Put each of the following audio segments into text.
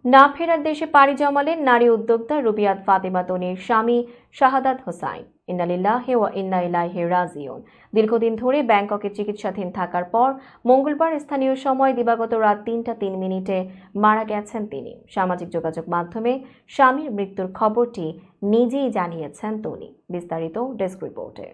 না ফেরার দেশে পাড়ি জমালেন নারী উদ্যোক্তা রুবিয়াত ফাতেমা তনির স্বামী শাহাদাত হোসাইন। ইন্না লিল্লাহি ওয়া ইন্না ইলাইহি রাজিউন। দীর্ঘদিন ধরে ব্যাংককে চিকিৎসাধীন থাকার পর মঙ্গলবার স্থানীয় সময় দিবাগত রাত ৩টা ৩ মিনিটে মারা গেছেন তিনি। সামাজিক যোগাযোগ মাধ্যমে স্বামীর মৃত্যুর খবরটি নিজেই জানিয়েছেন তনি। বিস্তারিত ডেস্ক রিপোর্টে।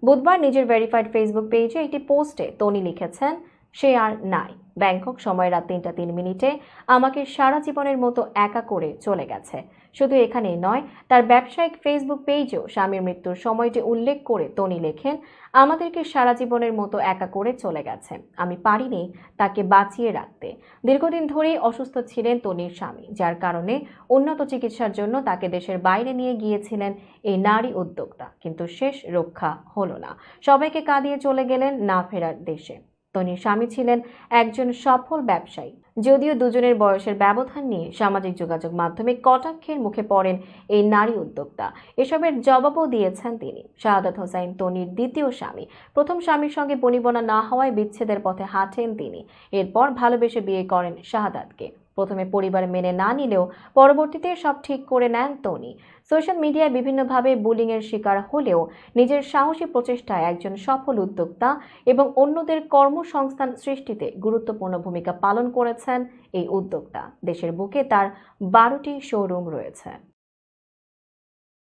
বুধবার নিজের ভেরিফাইড ফেসবুক পেজে একটি পোস্টে তনি লিখেছেন, সে আর নাই। ব্যাংকক সময় রাত ৩টা ৩ মিনিটে আমাকে সারা জীবনের মতো একা করে চলে গেছে। শুধু এখানেই নয়, তার ব্যবসায়িক ফেসবুক পেজেও স্বামীর মৃত্যুর সময়টি উল্লেখ করে তনি লেখেন, আমাদেরকে সারা জীবনের মতো একা করে চলে গেছে। আমি পারিনি তাকে বাঁচিয়ে রাখতে। দীর্ঘদিন ধরেই অসুস্থ ছিলেন তনির স্বামী, যার কারণে উন্নত চিকিৎসার জন্য তাকে দেশের বাইরে নিয়ে গিয়েছিলেন এই নারী উদ্যোক্তা, কিন্তু শেষ রক্ষা হলো না। সবাইকে কাঁদিয়ে চলে গেলেন না ফেরার দেশে। তনির স্বামী ছিলেন একজন সফল ব্যবসায়ী। যদিও দুজনের বয়সের ব্যবধান নিয়ে সামাজিক যোগাযোগ মাধ্যমে কটাক্ষের মুখে পড়েন এই নারী উদ্যোক্তা, এসবের জবাবও দিয়েছেন তিনি। শাহাদাত হোসাইন তনির দ্বিতীয় স্বামী। প্রথম স্বামীর সঙ্গে বনিবনা না হওয়ায় বিচ্ছেদের পথে হাঁটেন তিনি। এরপর ভালোবেসে বিয়ে করেন শাহাদাতকে। প্রথমে পরিবার মেনে না নিলেও পরবর্তীতে সব ঠিক করে নেন তনি। সোশ্যাল মিডিয়ায় বিভিন্নভাবে বুলিংয়ের শিকার হলেও নিজের সাহসী প্রচেষ্টায় একজন সফল উদ্যোক্তা এবং অন্যদের কর্মসংস্থান সৃষ্টিতে গুরুত্বপূর্ণ ভূমিকা পালন করেছেন এই উদ্যোক্তা। দেশের বুকে তার 12টি শোরুম রয়েছে।